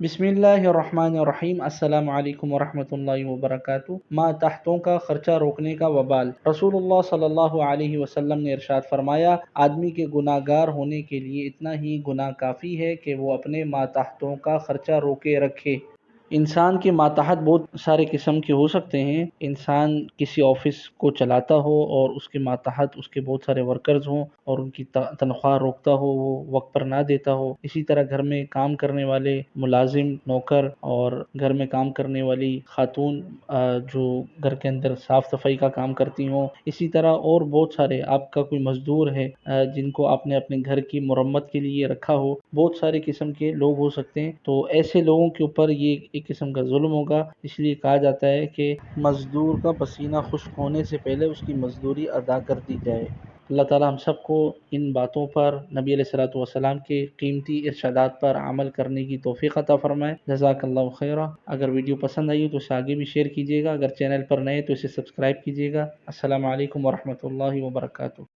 بسم اللہ الرحمن الرحیم۔ السلام علیکم ورحمۃ اللہ وبرکاتہ۔ ماتحتوں کا خرچہ روکنے کا وبال۔ رسول اللہ صلی اللہ علیہ وسلم نے ارشاد فرمایا، آدمی کے گناہ گار ہونے کے لیے اتنا ہی گناہ کافی ہے کہ وہ اپنے ماتحتوں کا خرچہ روکے رکھے۔ انسان کے ماتحت بہت سارے قسم کے ہو سکتے ہیں۔ انسان کسی آفس کو چلاتا ہو اور اس کے ماتحت اس کے بہت سارے ورکرز ہوں اور ان کی تنخواہ روکتا ہو، وہ وقت پر نہ دیتا ہو۔ اسی طرح گھر میں کام کرنے والے ملازم، نوکر اور گھر میں کام کرنے والی خاتون جو گھر کے اندر صاف صفائی کا کام کرتی ہوں۔ اسی طرح اور بہت سارے، آپ کا کوئی مزدور ہے جن کو آپ نے اپنے گھر کی مرمت کے لیے رکھا ہو، بہت سارے قسم کے لوگ ہو سکتے ہیں۔ تو ایسے لوگوں کے اوپر یہ ایک قسم کا ظلم ہوگا، اس لیے کہا جاتا ہے کہ مزدور کا پسینہ خشک ہونے سے پہلے اس کی مزدوری ادا کر دی جائے۔ اللہ تعالی ہم سب کو ان باتوں پر، نبی علیہ الصلوۃ والسلام کے قیمتی ارشادات پر عمل کرنے کی توفیق عطا فرمائے۔ جزاک اللہ خیرہ۔ اگر ویڈیو پسند آئی تو اسے آگے بھی شیئر کیجیے گا، اگر چینل پر نئے تو اسے سبسکرائب کیجیے گا۔ السلام علیکم ورحمۃ اللہ وبرکاتہ۔